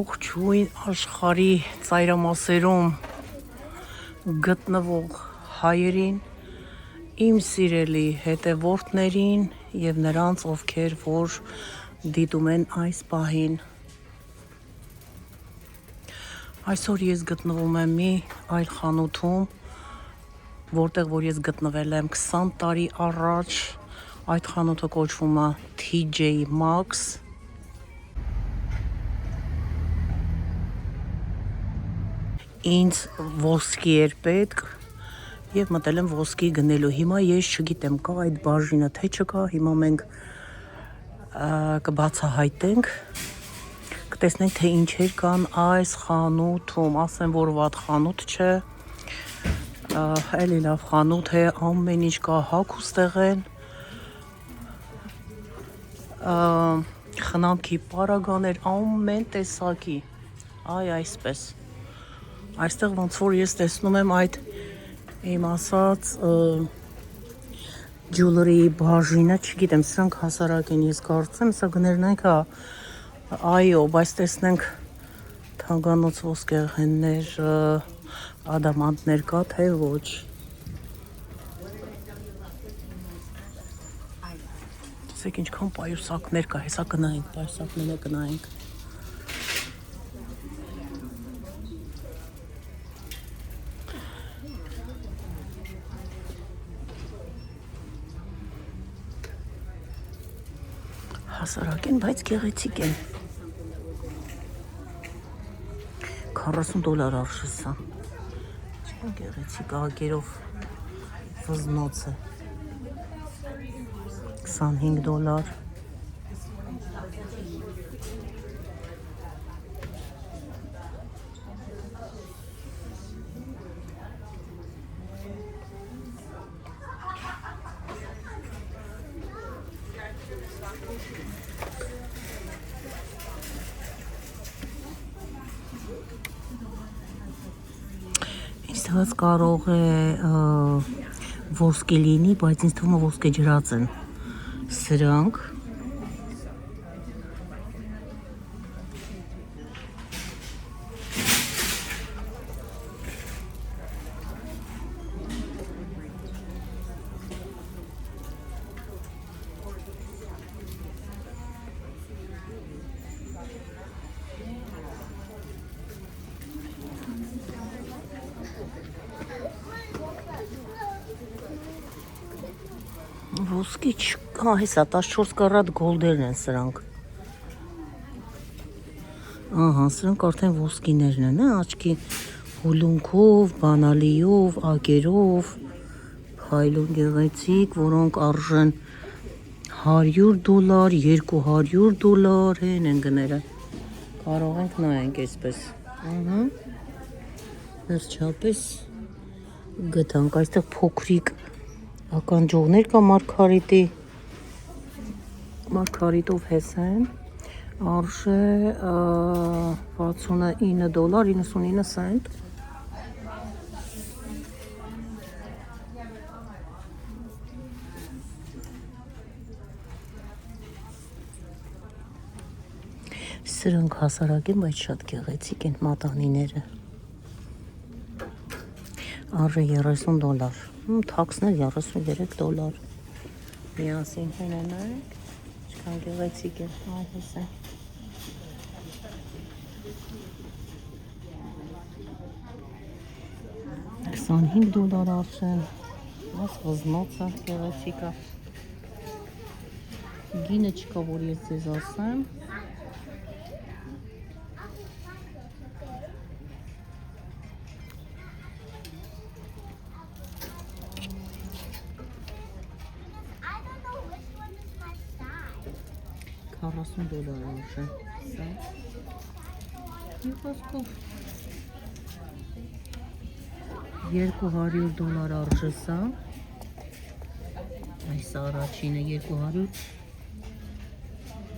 Ողջույն աշխարհի ծայրամասերում գտնվող հայերին, իմ սիրելի հետևորդներին եւ նրանց, ովքեր որ դիտում են այս պահին։ Այսօր ես գտնվում եմ մի այլ խանութում, որտեղ որ ես գտնվել եմ 20 տարի առաջ։ Այդ խանութը կոչվում է TJ Maxx։ Ինձ ոսկի էր պետք եւ մտել եմ ոսկի գնելու։ Հիմա ես չգիտեմ կա այդ բաժինը թե չկա, հիմա մենք կբացահայտենք, կտեսնենք թե ինչեր կան այս խանութում, ասեմ որ վատ խանութ չէ, էլի լավ խանութ է, ամեն ինչ կա, հագուստեղ են, խնամքի պարագաներ, ամեն տեսակի, այսպես։ Այստեղ ոնց որ ես տեսնում եմ այդ իմ ասած ջուլերի բաժինը, չգիտեմ, սրանք հասարակ են, ես կարծեմ, սա գներն ենք, այո, բայց տեսնենք թանկանոց ոսկեղեններ, ադամանդներ կա, թե ոչ։ Տեսեք ինչքան պայուսակներ կա, հեսա կնայենք, պայուսակները կնայենք։ Հասարակ են, բայց գեղեցիկ են։ $40 արժի սա։ Չէ՞ գեղեցիկ, ագերով վզնոց է։ $25։ Ինձ թվաց կարող է ոսկե լինի, բայց ինձ թվում է ոսկե ջրած են սրանք։ Ոսկի չկա, հեսա 14 կարատ գոլդերն են սրանք։ Ահա, սրանք արդեն ոսկիներն են, աչքի հուլունքով, բանալիով, ագերով, փայլուն գեղեցիկ, որոնք արժեն $100, $200 են գները։ Կարող ենք նայենք այսպես։ Ահա։ Վերջապես գտանք, այստեղ փոքրիկ ականջողներ կա մարգարիտով հեսեն, արժե $69.99։ Սրանք հասարակ են, բայց շատ գեղեցիկ են մատանիները։ Արժե $30։ Թաքսներ $33։ Միասին հենանայք, ինչքան գեղեցիկ է, այդպես է։ $25 արժեն, այս վզնոցը գեղեցիկ է։ Գինը չկա, որ ես ձեզ ասեմ։ $40 արժե, սա։ Մի խոսքով $200 արժե սա։ Այս առաջինը 200,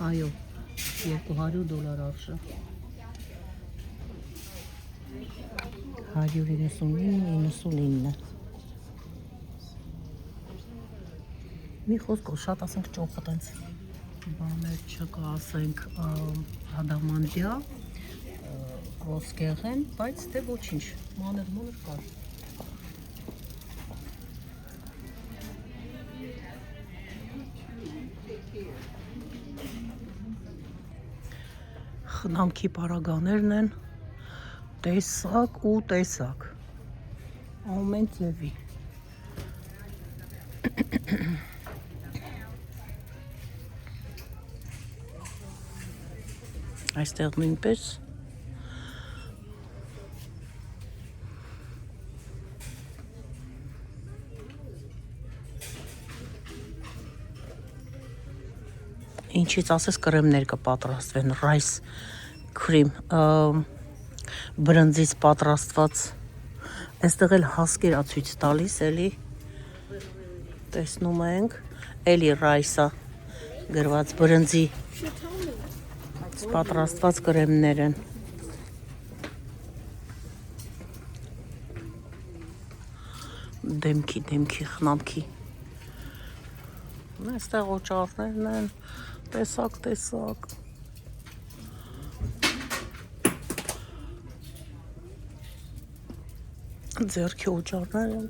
այո, $200 արժե։ 199.99։ Մի խոսքով շատ ասենք ճոխ տենց բաներ չկա, ասենք ադամանդյա, ոսկեղեն, բայց դե ոչինչ, մանր կար։ Խնամքի պարագաներն են, տեսակ ու տեսակ, ամեն ձևի։ Այստեղ նույնպես ինչից ասես կրեմներ կպատրաստվեն, rice cream, բրնձից պատրաստված, այստեղ էլ հասկերա ցույց տալիս, էլի տեսնում ենք, էլի rice-ա գրված բրնձի պատրաստված կրեմներ են։ Դեմքի, խնամքի։ Այստեղ օճառներն են, տեսակ։ Ձեռքի օճառներ են։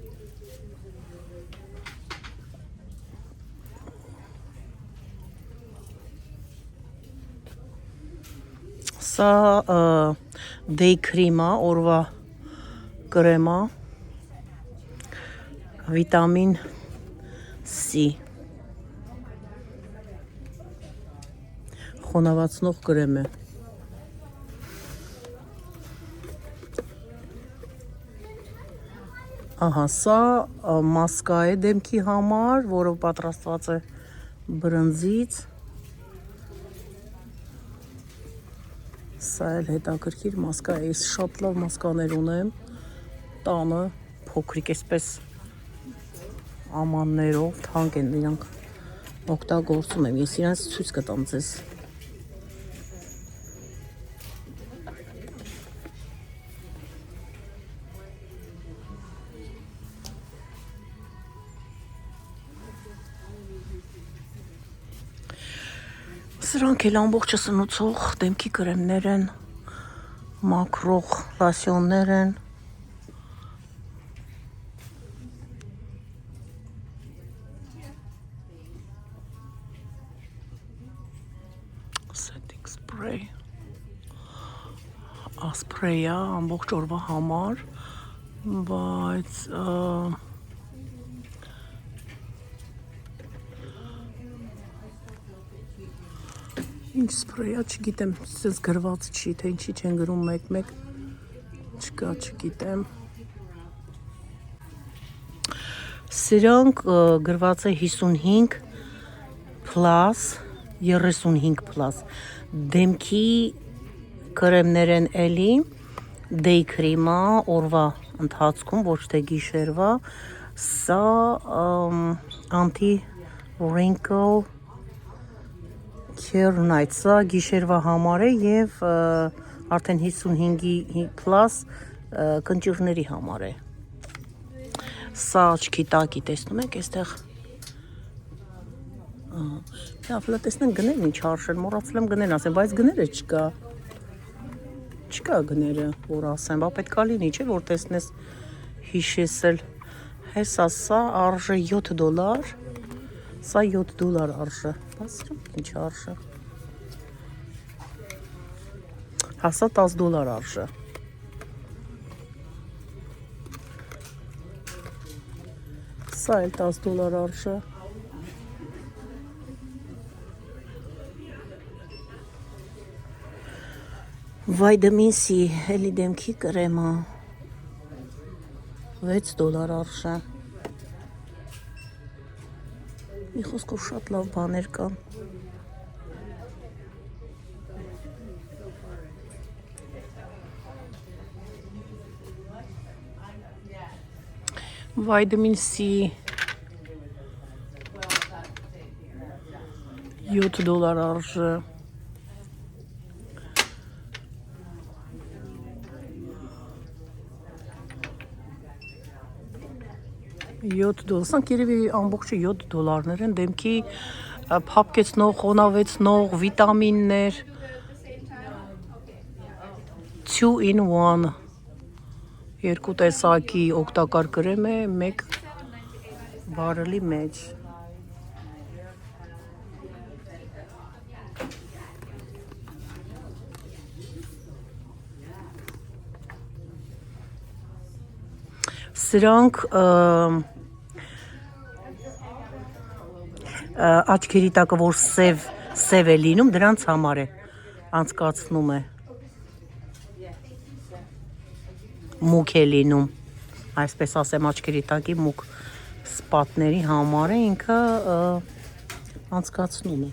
Սա day cream-ա, օրվա կրեմա, վիտամին C, խոնավացնող կրեմ է։ Ահա, սա մասկա է դեմքի համար, որը պատրաստված է բրնձից։ Սա էլ հետաքրքիր մասկա է, ես շատ լավ մասկաներ ունեմ, տանը, փոքրիկ էսպես ամաններով, թանկ են իրանք, օգտագործում եմ, ես իրանց ցույց կտամ ձեզ։ Սրանք էլ ամբողջը սնուցող դեմքի կրեմներ են, մաքրող լասյոններ են։ Setting spray, ասպրեյա ամբողջ օրվա համար, բայց ինչ սպրեյա, չգիտեմ, սենց գրված չի, թե ինչի չեն գրում մեկ, չկա, չգիտեմ։ Սրանք գրված է 55 plus, 35 plus, դեմքի կրեմներ են էլի, day cream-ա, օրվա ընթացքում, ոչ թե գիշերվա, սա anti-wrinkle Care Night, սա գիշերվա համար է և արդեն 55 plus կնճիռների համար է։ Սա աչքի տակի տեսնում եք, այստեղ լավ տեսնենք գներն ինչ արժեն, մոռացել եմ գներն ասեմ, բայց գները չկա գները, որ ասեմ, բա պետք է լինի, չէ, որ տեսնես հիշեսել։ Հեսա սա արժե $7, սա $7 արժե, բայց ինչ արժե։ Հասա $10 արժե։ Սա էլ $10 արժե։ Վիտամին C, էլի դեմքի կրեմը, $6 արժե։ Մի խոսքով շատ լավ բաներ կան։ Վիտամին C $7 արժե։ $7, սանք երևի ամբողջը $7 են, դեմքի փափկեցնող, խոնավեցնող, վիտամիններ, 2-in-1 երկու տեսակի օգտակար կրեմ է մեկ բարելի մեջ։ Սրանք աչքերի տակը որ սև է լինում, դրանց համար է անցկացնում է, մուկ է լինում, այսպես ասեմ, աչքերի տակի մուկ սպատների համար է ինքը անցկացնում է։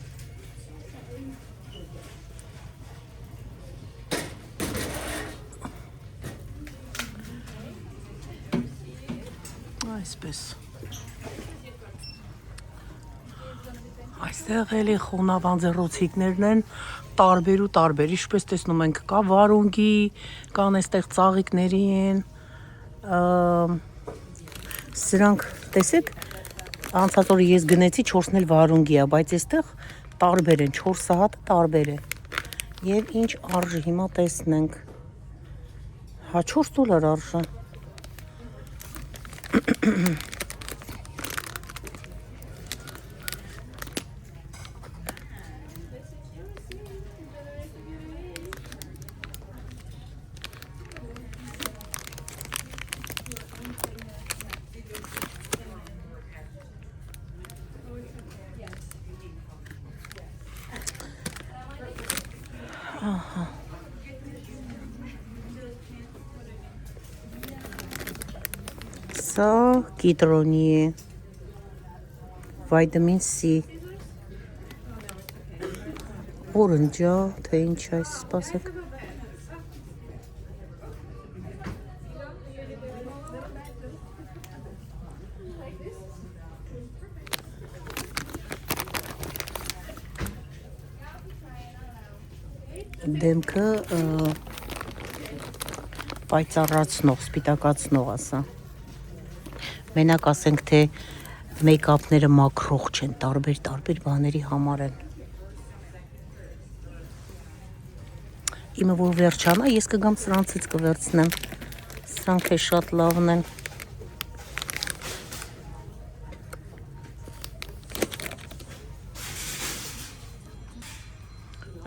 Այսպես։ Այստեղ էլի խոնավանձեռոցիկներն են տարբեր, ինչպես տեսնում ենք, կա վարունգի, կան այստեղ ծաղիկների են, սրանք, տեսեք, անցած օրը ես գնեցի 4-ն էլ վարունգի է, բայց այստեղ տարբեր են, 4 հատը տարբեր է, և ինչ արժի, հիմա տեսնենք, հա $4 արժը, Սա կիտրոնի է, վայտամին C, օրնջա, թե ինչ այս, սպասեք, դեմքը պայծառացնող, սպիտակացնող ասա, մենակ ասենք, թե մեյքափները մաքրող չեն, տարբեր բաների համար են, իմը որ վերջանա, ես կգամ սրանցից կվերցնեմ, սրանք է շատ լավն են,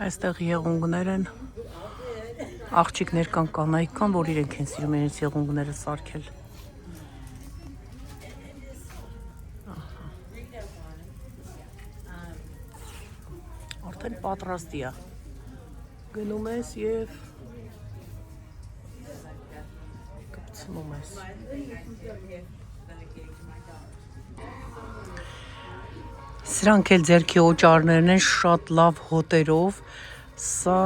այստեղ եղունգներ են, աղջիկներ կան, կանայք կան, որ իրենք են սիրում են եղունգները սարքել, արդեն պատրաստի է, գնում ես և կպցնում ես, սրանք էլ ձերքի օճառներն են շատ լավ հոտերով, սա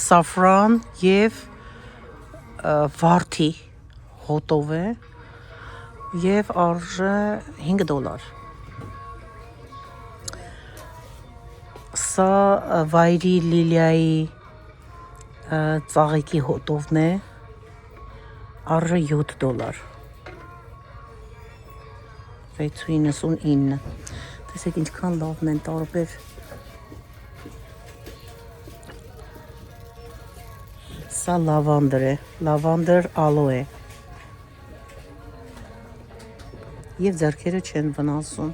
սաֆրան և վարդի հոտով է և արժե $5, սա վայրի լիլիայի ծաղիկի հոտովն է, արժե $7, 6.99, տեսեք ինչքան լավն են տարբեր, սա լավանդր է, լավանդր ալոե, և ձեռքերը չեն վնասում,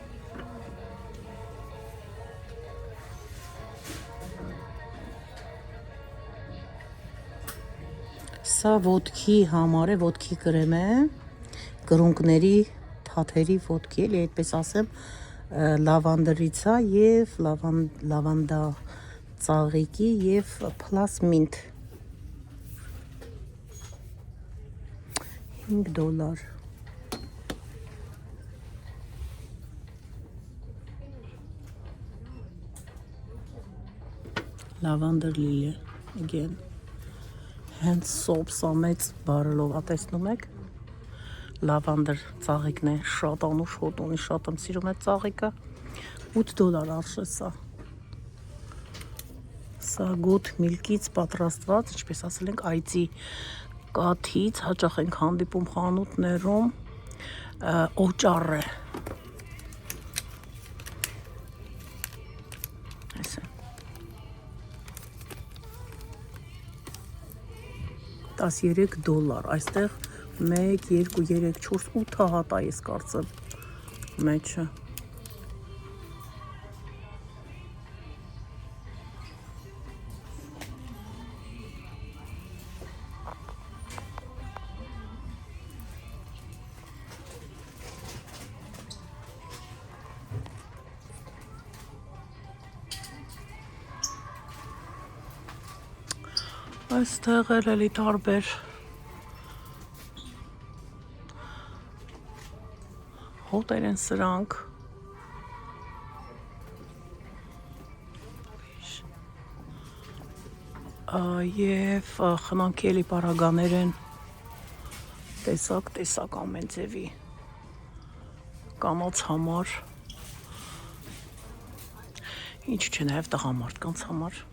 սա ոտքի համար է, ոտքի կրեմ է, կրունկների թաթերի ոտքի, էլի այդպես ասեմ, լավանդրից է և լավանդա ծաղիկի և պլաս մինտ, $5, լավանդր լիլի, again, հենց սոպ սա մեծ բարելով, տեսնում եք, լավանդր ծաղիկն է, շատ անուշ հոտ ունի, շատ եմ սիրում այդ ծաղիկը, $8 արժե սա, սա գոտ միլկից պատրաստված, ինչպես ասել ենք, այծի կաթից, հաճախ ենք հանդիպում խանութներում, օճառ է, $13, այստեղ 1, 2, 3, 4, 8 հատ է ես կարծեմ մեջը։ Այստեղ էլի տարբեր հոտեր են սրանք և խնամքի էլի պարագաներ են տեսակ ամեն ձևի կանանց համար ինչ չէ նաև տղամարդկանց համար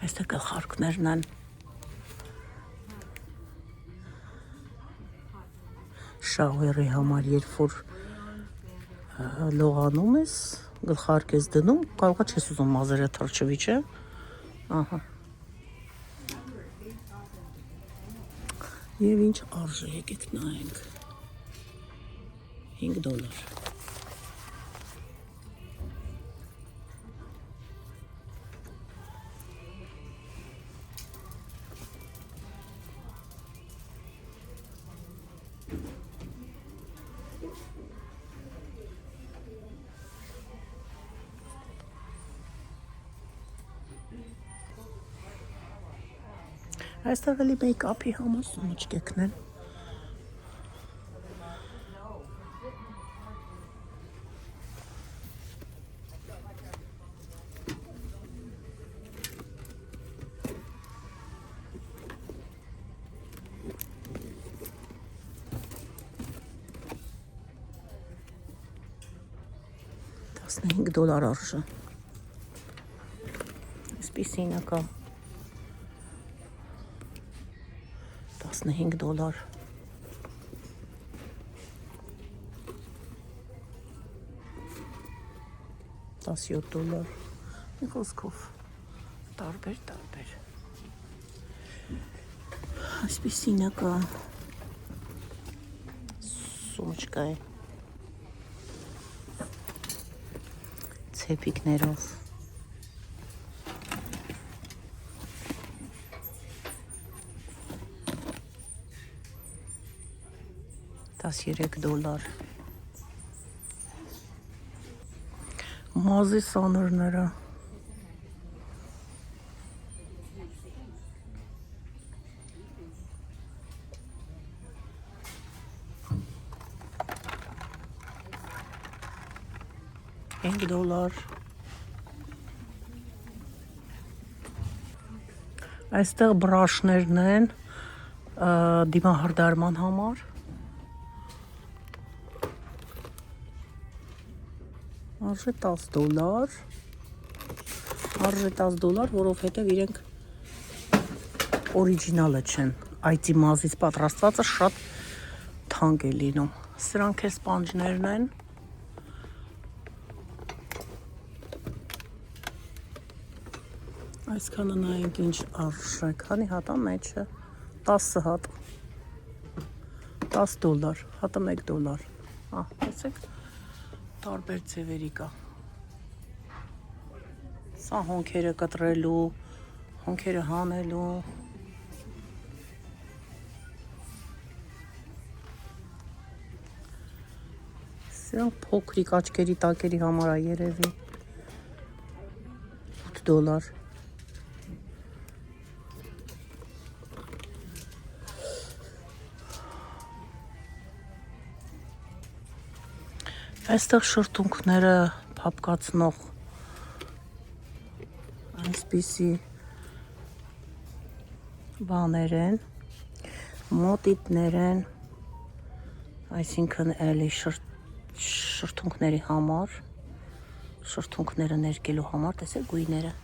Այստեղ գլխարկներն են շաուերի համար, երբ որ լողանում ես, գլխարկ ես դնում, կարողա չես ուզում մազերը թրջվի, չէ։ Ահա։ Եվ ինչ արժե, եկեք նայենք։ $5 Այստեղ էլի մեյքափի համար սումուճկեքն են։ $15 արժե։ Այսպիսին է կա։ $15 $17 մի խոսքով տարբեր այսպիսին է կա սումուճկա է ցեպիկներով $13 մազի սանրները $5 Այստեղ բրաշներն են դիմահարդարման համար Արժե $10 Արժե $10, որովհետև իրենք օրիջինալը չեն այծի մազից պատրաստվածը շատ թանկ է լինում Սրանք է սպանջներն են Այսքանը նայենք ինչ արժե, քանի հատ է մեջը, 10 հատ, $10, հատը $1, տեսեք, տարբեր ձևերի կա, սա հոնքերը կտրելու, հոնքերը հանելու, սրանք փոքրիկ աչքերի տակերի համար է երևի, $8 Այստեղ շրթունքները փափկացնող այսպիսի բաներ են, մոտիտներ են, այսինքն էլի շրթունքների համար, շրթունքները ներկելու համար, տեսեք գույները,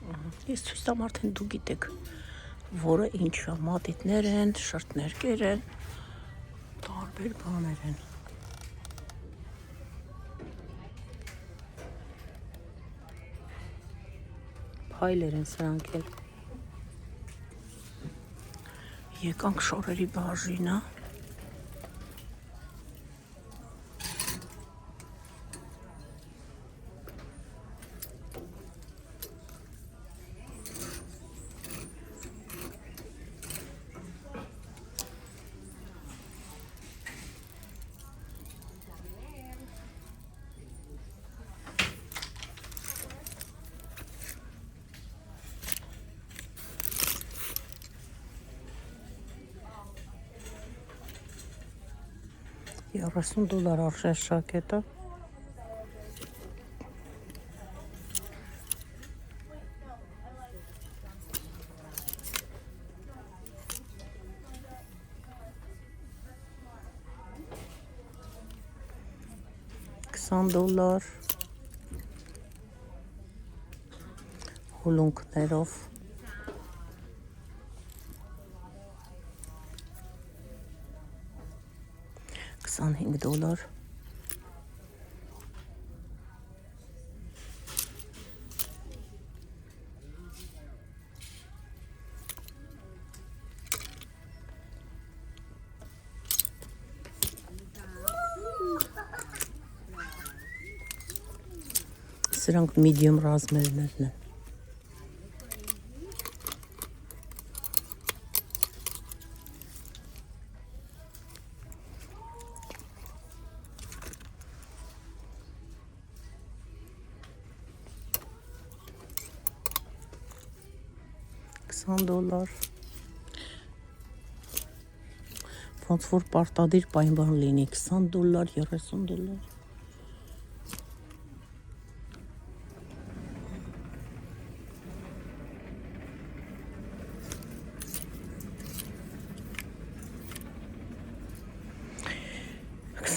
Ես ցույց տամ արդեն դու գիտեք, որը ինչա, մատիտներ են, շրթներկեր են, տարբեր բաներ են։ Փայլեր են սրանք էլ։ Եկանք շորերի բաժինը։ $30 արժեր շակետը։ $20 հոլունքներով։ $25 Սրանք medium ռազմերներն են։ $20 ոնց որ պարտադիր պայման լինի, $20, $30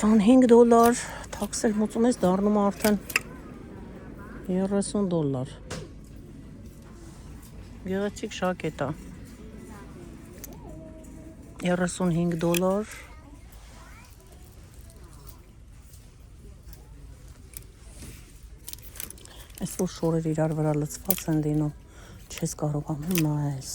$25 թաքսել մուծում ես դառնում արդեն $30 Գեղեցիկ շակետ է $35 Այս որ շորեր իրար վրա լցված են լինում չես կարողանում նայես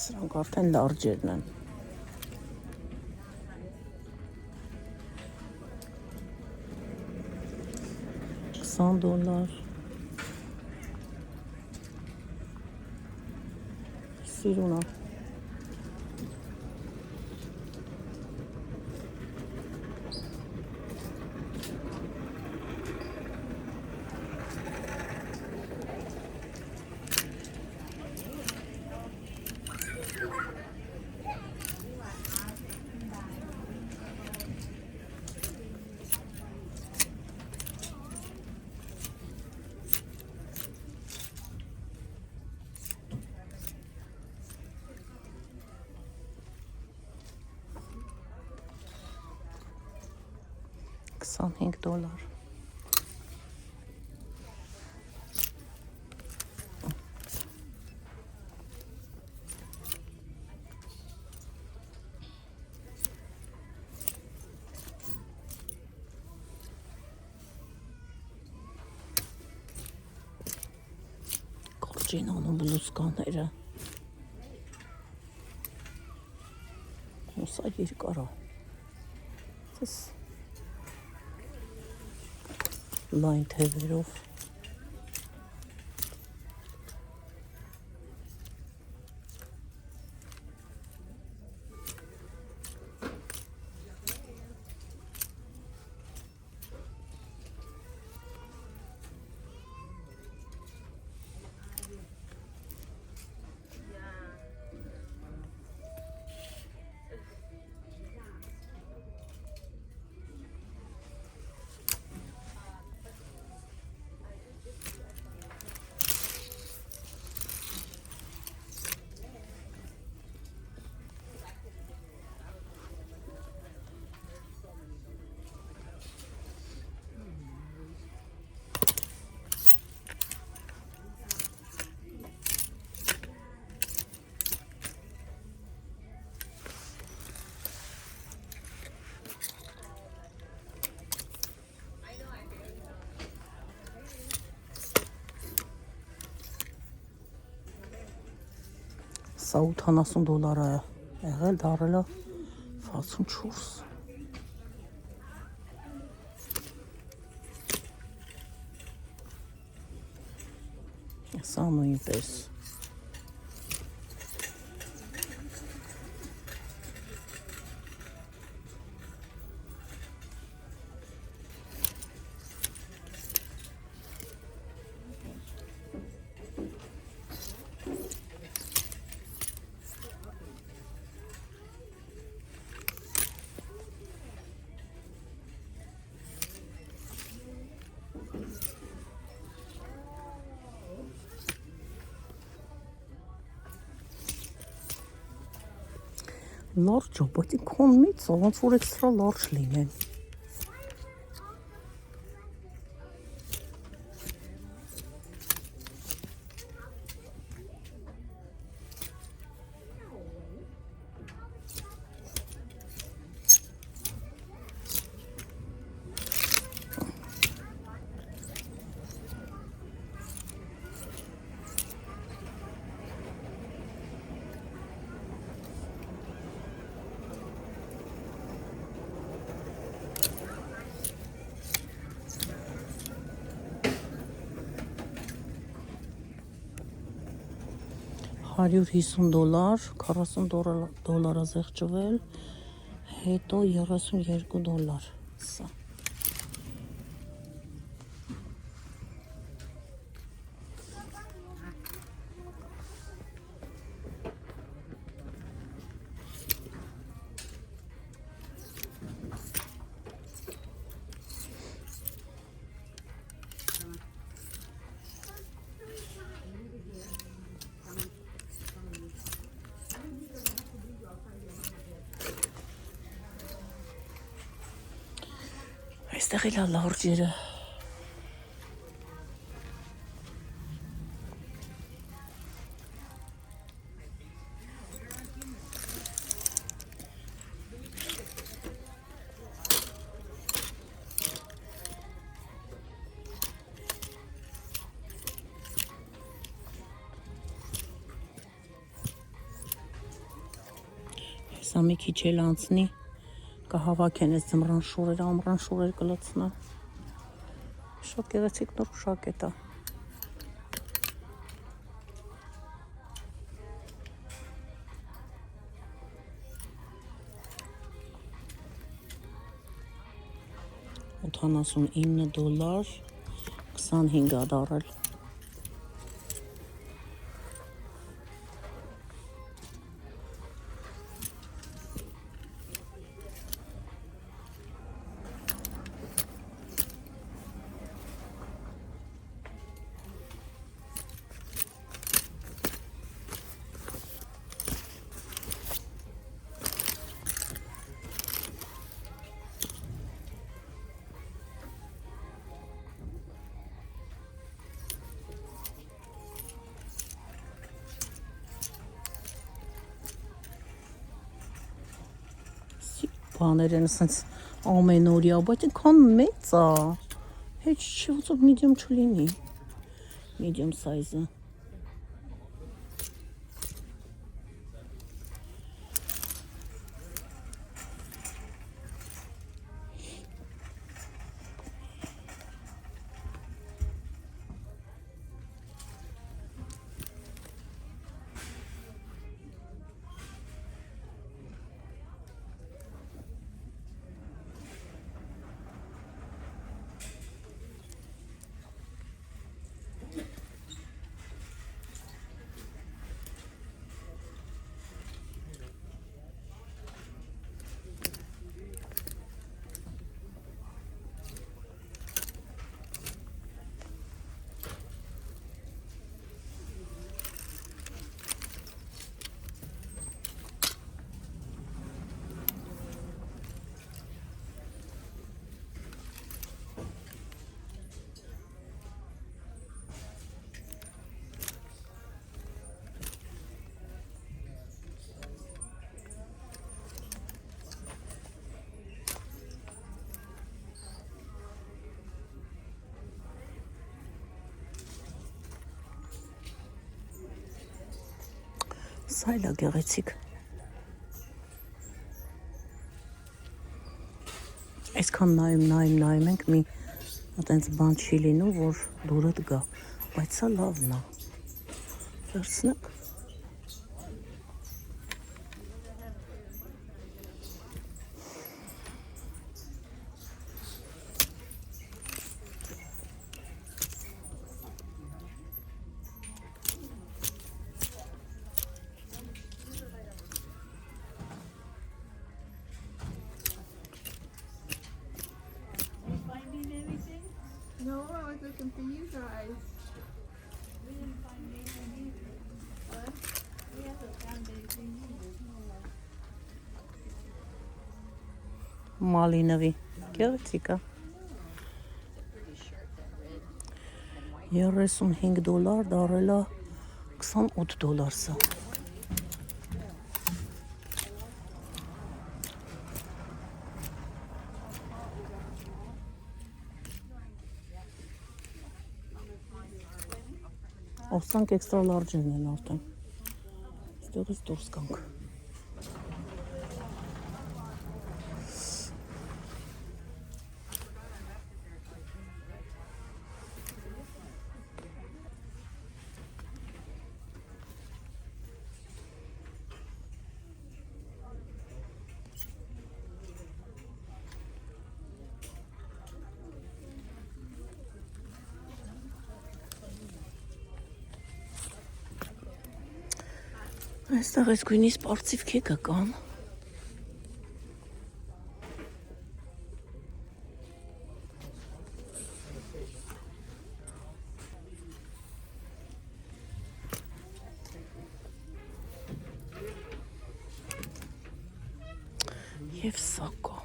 Սրանք արդեն լարջերն են $20 Սիրունա $25 Կորջինոնու բլուսկաները Սա երկար է լայն թևերով Սա $80 է եղել, դարել է 64։ Սա նույնպես։ Լարջը, բայց ինքան մեծ է, ոնց որ էքստրա լարջ լինեն։ $150, $40 է զեղչվել, հետո $32 սա։ Այստեղ էլ է լարջերը։ Սա մի քիչ էլ անցնի, կհավաքեն այս ձմռան շորերը, ամռան շորեր կլցնա։ Շատ գեղեցիկ նոր շակետ է։ $89, 25 է դարել։ Բաներ են ասենց ամենօրյա, բայց ինքան մեծ է։ Հետ չի ոնց որ medium չլինի։ Medium size-ը։ Սա էլ է գեղեցիկ։ Այսքան նայում ենք մի այտենց բան չի լինում, որ դուրդ գա, բայց սա լավն է։ Վերցնենք։ No, I was looking for you guys. We didn't find anything either. What? We haven't found anything either. Մալինովի գեղեցիկ է։ $35 դարել է $28 սա։ Ոսանք էքստրա լարջերն են արդեն։ Ստեղից դուրս կանք։ Այստեղ այս գույնի սպարծիվ քեքը կան։ Եվ սա կա։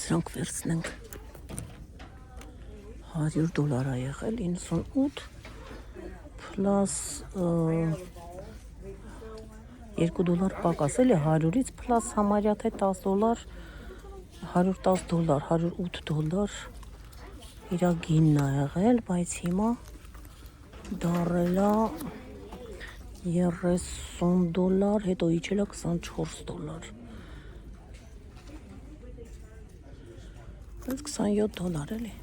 Սրանք վերցնենք։ $100 է եղել, 98 պլաս $2 պակաս, էլի 100-ից պլաս համարյա թե $10, $110, $108 իրա գինն է եղել, բայց հիմա դարել է $30, հետո իջել է $24։ Բայց $27 էլի,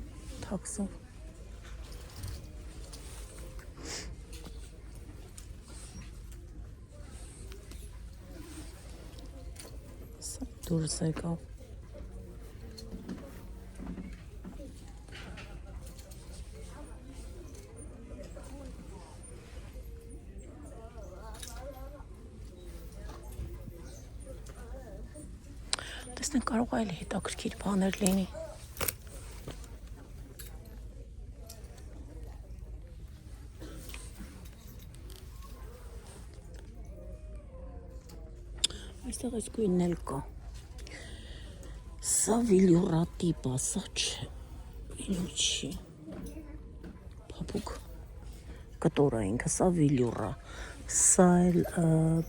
թաքսով։ Դուրս եկավ։ Տեսնենք կարող է այլ հետաքրքիր բաներ լինի։ Այստեղ այս գույնն էլ կա։ Սա վիլյուրատիպ է, սա չէ, վիլյուր չի, պապուկ կտոր է ինքը, սա վիլյուր է, սա էլ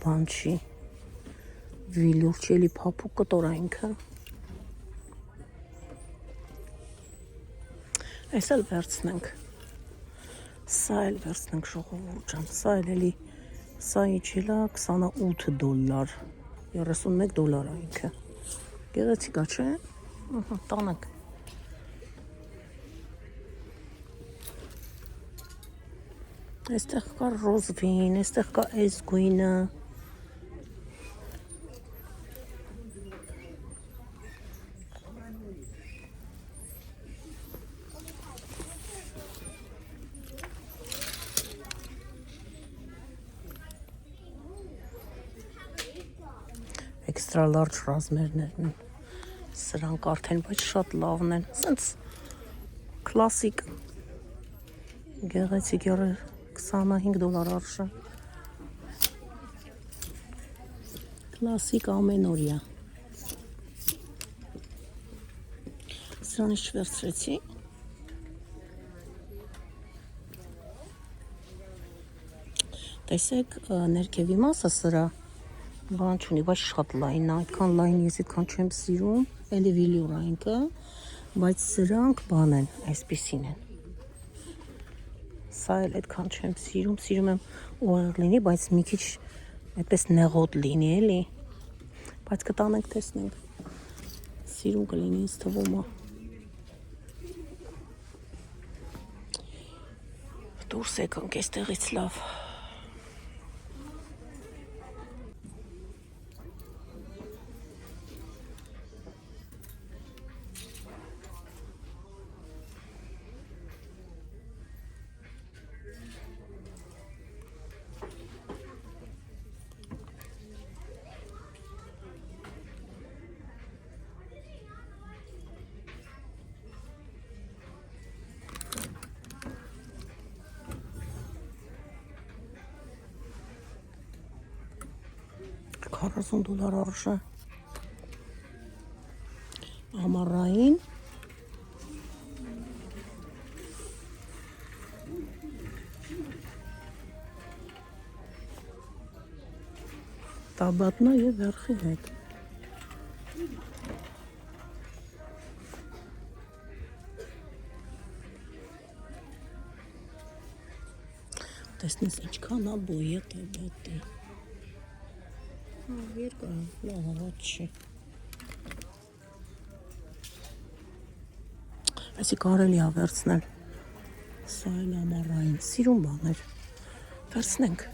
բան չի, վիլյուր չի, էլի պապուկ կտոր է ինքը, այս էլ վերցնենք, սա էլ վերցնենք ժողովուրդ ջան, սա էլ էլի, սա իջել է $28, $31 է ինքը, գեղեցիկ է, չէ՞, տանենք։ Այստեղ կա ռոզվին, այստեղ կա այս գույնը։ Էքստրա լարջ ռազմերներն են, սրանք արդեն բայց շատ լավն են, սենց կլասիկ, գեղեցիկ $25 արժե, կլասիկ ամենօրյա, սրանից չվերցրեցի, տեսեք ներքևի մասը սրա բան չունի, բայց շատ լայն է, այդքան լայն ես այդքան չեմ սիրում, էլի վիլյուր է ինքը, բայց սրանք բան են, այսպիսին են։ Սա էլ այդքան չեմ սիրում եմ ուղիղ լինի, բայց մի քիչ այդպես նեղոտ լինի էլի։ Բայց կտանենք տեսնենք։ Սիրուն կլինի ինձ թվում է։ Դուրս եկանք այստեղից լավ։ $40 արժե։ Ամառային տաբատնա եւ վերխի հետ։ Տեսնես ինչքան է բոյը տաբատի։ Երկար, լավ, ոչ չի։ Այսի կարելի է վերցնել։ Սա էլ ամառային, սիրուն բաներ։ Վերցնենք։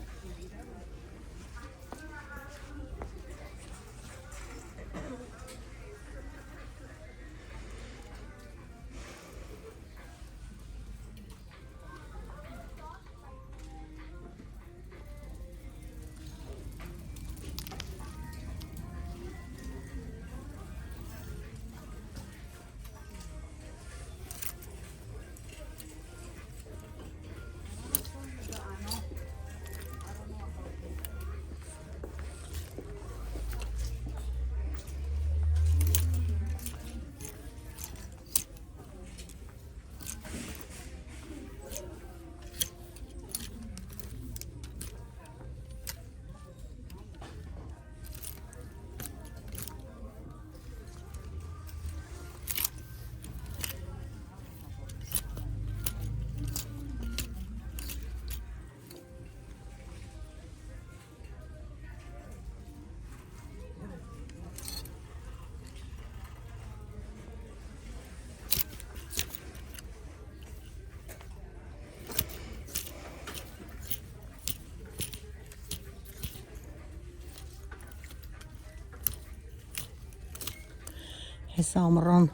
Հեսա ամռան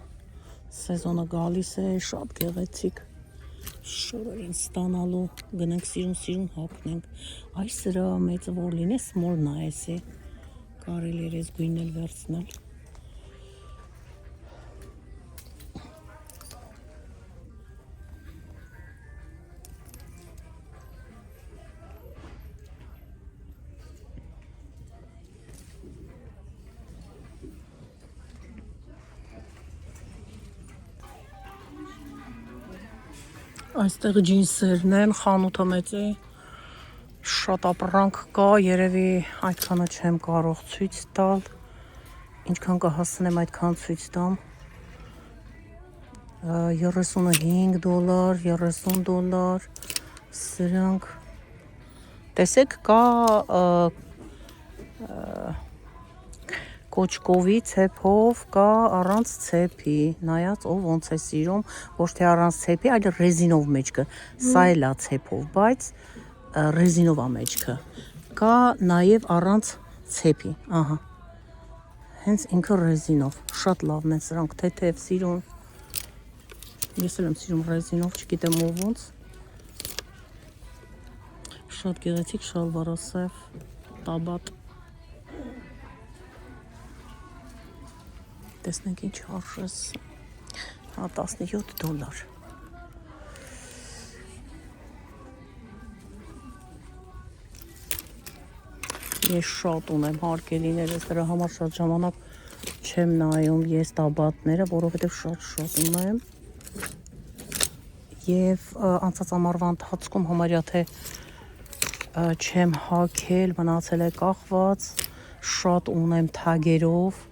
սեզոնը գալիս է, շատ գեղեցիկ շորերին ստանալու, գնանք սիրուն հագնենք։ Այս սրա մեծը որ լինի, small-ն է էսի, կարելի էր ես գույն էլ վերցնել։ Այստեղ ջինսերն են, խանութը մեծ է, շատ ապրանք կա, երևի այդքանը չեմ կարող ցույց տալ, ինչքան կհասնեմ այդքան ցույց տամ։ $35, $30, սրանք, տեսեք կա կոճկովի ցեփով, կա առանց ցեփի, նայած ով ոնց է սիրում, ոչ թե առանց ցեփի, այլ ռեզինով մեջքը, սա էլ է ցեփով, բայց ռեզինով է մեջքը, կա նաև առանց ցեփի, ահա, հենց ինքը ռեզինով, շատ լավն են սրանք, թեթև սիրուն, ես էլ եմ սիրում ռեզինով, չգիտեմ ով ոնց, շատ գեղեցիկ շալվարասև, տաբատ, տեսնենք ինչ արժես, $17։ Ես շատ ունեմ հարկելիներս, դրա համար շատ ժամանակ չեմ նայում ես տաբատները, որովհետև շատ ունեմ։ Եվ անցած ամառվա ընթացքում համարյա թե չեմ հագել, մնացել է կախված, շատ ունեմ թագերով,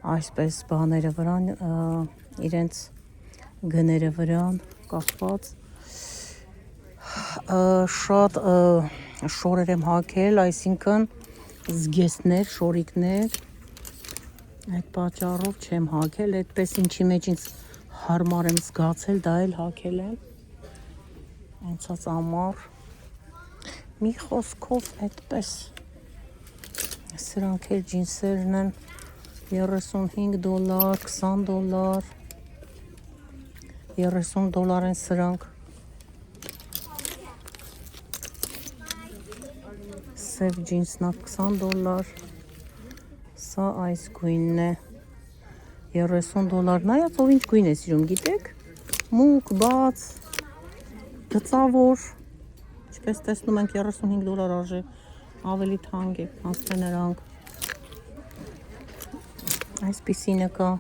այսպես բաները վրան, իրենց գները վրան կախված, շատ շորեր եմ հագել, այսինքն զգեստներ, շորիկներ, այդ պատճառով չեմ հագել, այդպես ինչի մեջ ինձ հարմար եմ զգացել, դա էլ հագել եմ, այնցած ամառ, մի խոսքով այդպես, սրանք էլ ջինսերն են, $35, $20, $30 են սրանք, սև ջինսնա $20, սա այս գույնն է, $30, նայած ով ինչ գույն է սիրում, գիտեք, մուկ, բաց, գծավոր, ինչպես տեսնում ենք $35 արժե, ավելի թանկ է, անցնե նրանք, այսպիսինը կա,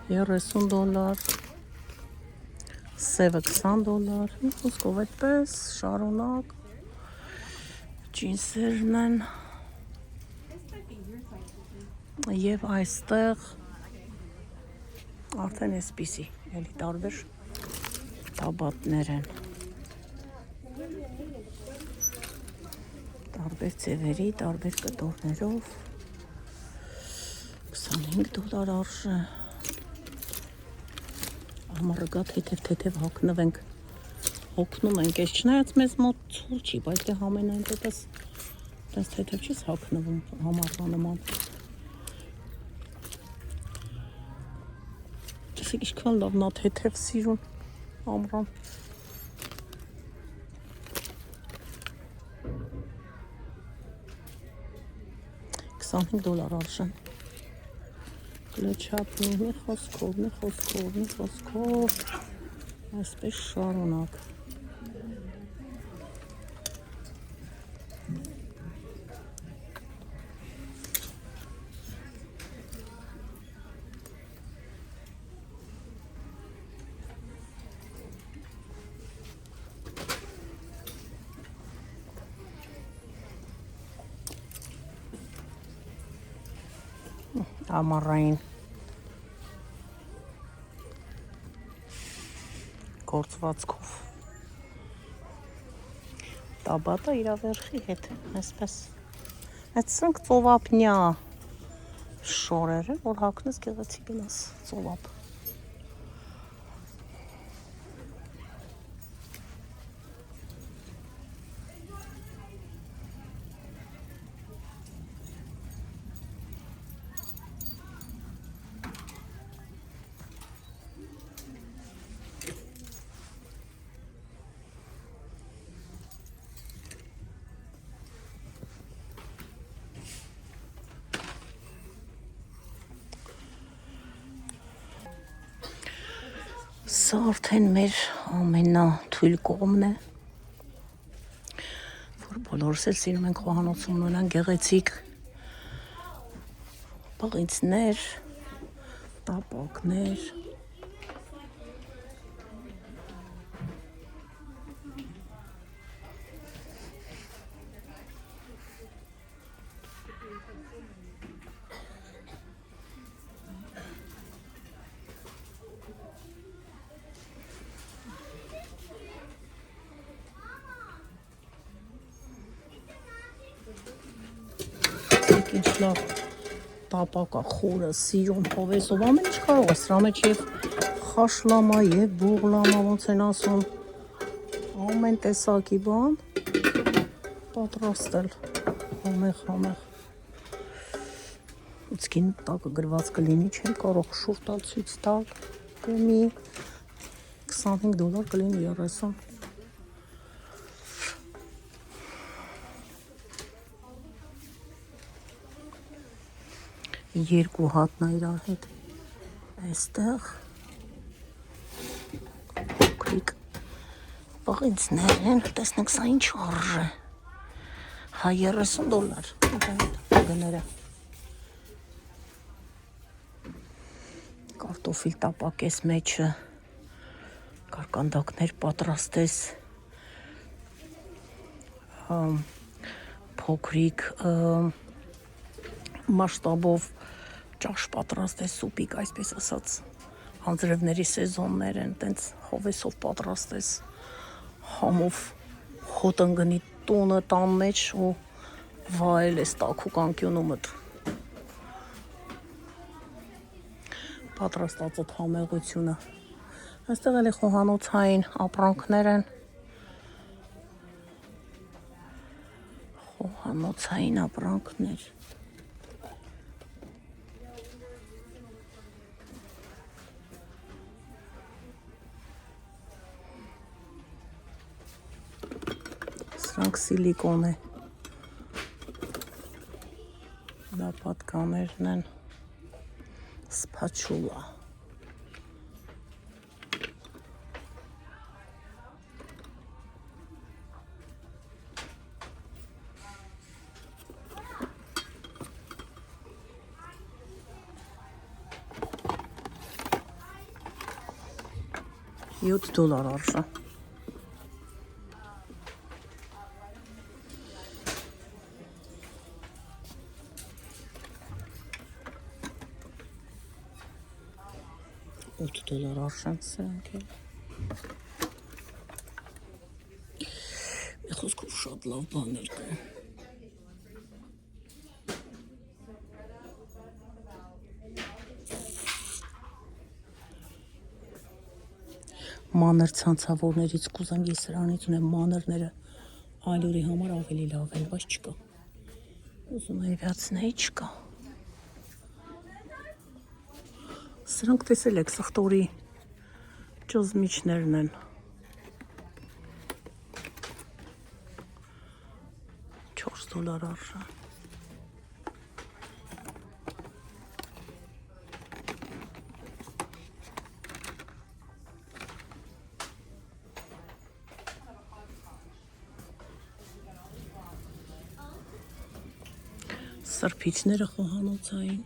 $30, սևը $20, մի խոսքով այդպես, շարունակ, ջինսերն են, և այստեղ արդեն այսպիսի, էլի տարբեր տաբատներ են, տարբեր ձևերի, տարբեր կտորներով, $25 արժե, ամառը գա թեթև հագնվենք, հոգնում ենք, ես չնայած մեզ մոտ ցուրտ չի, բայց դե համենայն դեպս դες թեթև չես հագնվում համառվա նման, չսիկ իշքան լավ նա թեթև սիրուն ամռան, $25 արժեն, Կլեչապի, մի խոսքով, այսպես շարունակ, ամառային գործվածքով, տաբատը իրա վերխի հետ, այսպես, այդ սրանք ծովապնյա շորեր են, որ հագնես գեղեցիկ գնաս ծովապ, Սա արդեն մեր ամենաթույլ կողմն է, որ բոլորս էլ սիրում ենք խոհանոցում ունենան գեղեցիկ պղինցներ, տապակներ, ինչ լավ տապակա խորը, սիրուն, հովեսով, ամեն ինչ կարող է սրա մեջ և խաշլամա, և բուղլամա, ոնց են ասում, ամեն տեսակի բան պատրաստել, համեղ, ուծքին տակը գրված կլինի, չեմ կարող շուրտալ ցույց տալ, կլինի $25, կլինի 30, երկու հատնա իրար հետ, այստեղ փոքրիկ պղինցներ են, տեսնենք սա ինչ արժե, $30 գները, կարտոֆիլ տապակես մեջը, կարկանդակներ պատրաստես, փոքրիկ մասշտաբով ճաշ պատրաստես, սուպիկ, այսպես ասած, Անձրևների սեզոններ են, տենց հովեսով պատրաստես, համով հոտ ընգնի տունը տան մեջ ու վայել ես տաքուկ անկյունումդ։ Պատրաստածդ համեղությունը։ Այստեղ էլի խոհանոցային ապրանքներ են։ Խոհանոցային ապրանքներ։ Սրանք սիլիկոն է։ Դա պատկաներն են։ Սպաչուլա։ $7 արժա։ $8 արժան սրանք էլ։ Մի խոսքով շատ լավ բաներ կա։ Մանր ցանցավորներից կուզեմ, ես սրանից ունեմ մանրները այլուրի համար ավելի լավ են, բայց չկա։ Ուզում էի վերցնեի, չկա։ Սրանք տեսել եք, սխտորի ճզմիչներն են։ $4 արժա։ Սրբիչները խոհանոցային։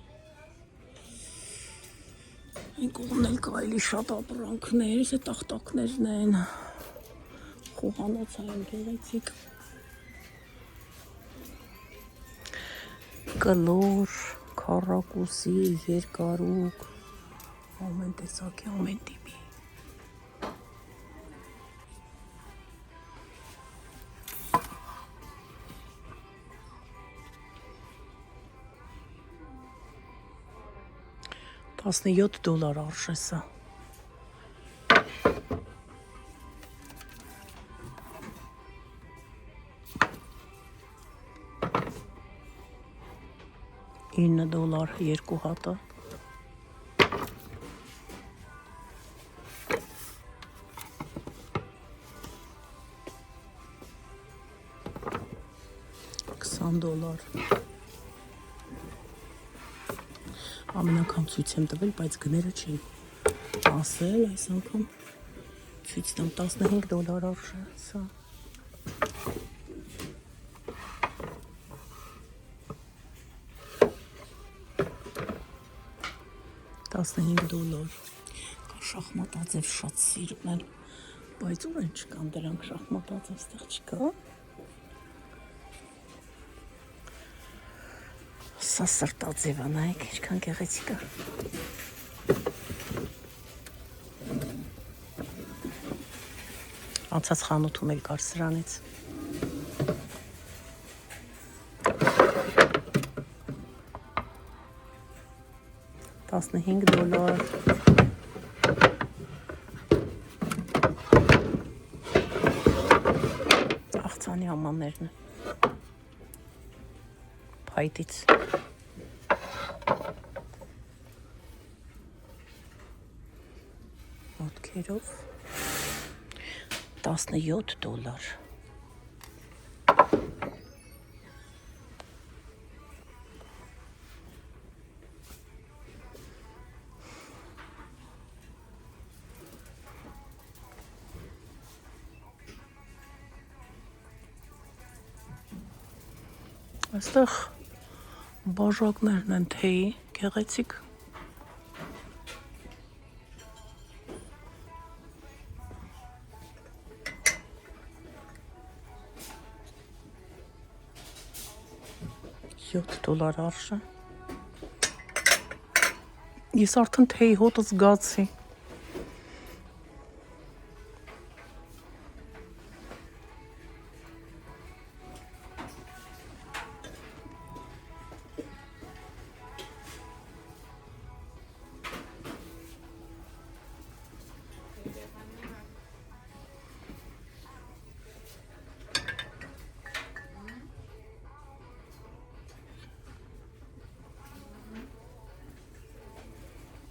Այն կողմն էլ կա էլի շատ ապրանքներ, է տախտակներն են։ Խոհանոցային գեղեցիկ։ Կլոր, քառակուսի, երկարուկ, ամեն տեսակի, ամեն տիպի։ $17 արժե սա։ $9 երկու հատը։ $20 Ամեն անգամ ցույց եմ տվել, բայց գները չեն ասել, այս անգամ ցույց տամ $15 արժե սա։ $15 Կա շախմատաձև շատ սիրում են, բայց ուր են չկան դրանք շախմատաձև, ստեղ չկա։ Սա սրտաձև է, նայեք, ինչքան գեղեցիկ է։ Անցած խանութում էլ կար սրանից։ $15 Աղցանի ամաններն են։ Փայտից։ Ոտքերով $17 Այստեղ բաժակներն են թեյի, գեղեցիկ։ $7 արժե։ Ես արդեն թեյի հոտը զգացի։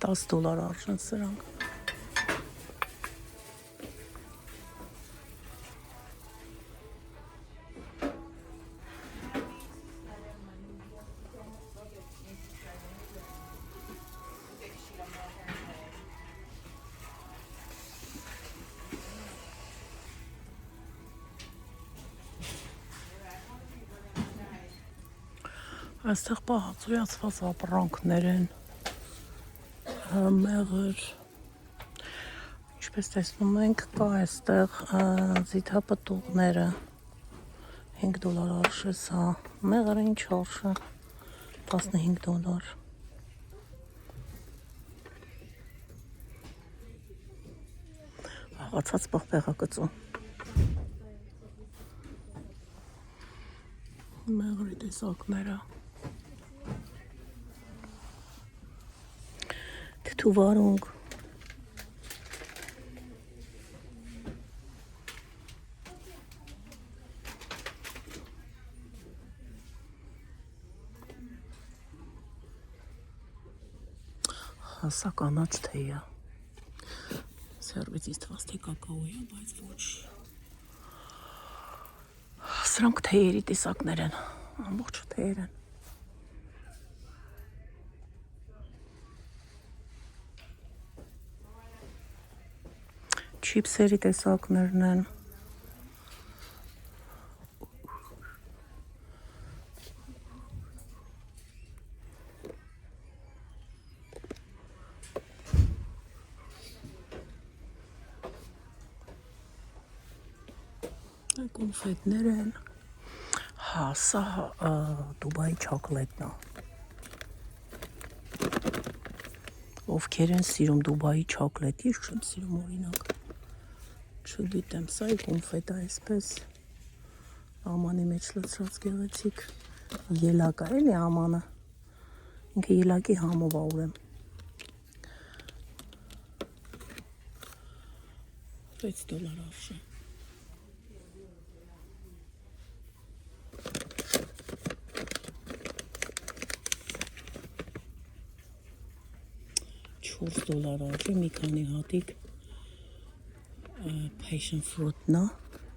$10 արժեն սրանք։ Այստեղ պահածոյացված ապրանքներ են, մեղր, ինչպես տեսնում ենք, կա այստեղ զիթապտուղները, $5 արժե սա, մեղրը ինչ արժե, $15, աղացած պղպեղակծու, մեղրի տեսակները, թթուվարունգ, սա կանաչ թեյ է, սերվիցից թվաց թե կակաոյ է, բայց ոչ, սրանք թեյերի տեսակներ են, ամբողջ թեյեր են, չիպսերի տեսակներն են, կոնֆետներ են, հա, սա Դուբայի չոկոլադն է, ովքեր են սիրում Դուբայի չոկոլադ, ես չեմ սիրում օրինակ, չգիտեմ, սա է կոնֆետ է այսպես, ամանի մեջ լցրած գեղեցիկ, ելակ է, էլի ամանը, ինքը ելակի համով է ուրեմ, $6 արժե, $4 արժե, մի քանի հատիկ passion fruit-ն է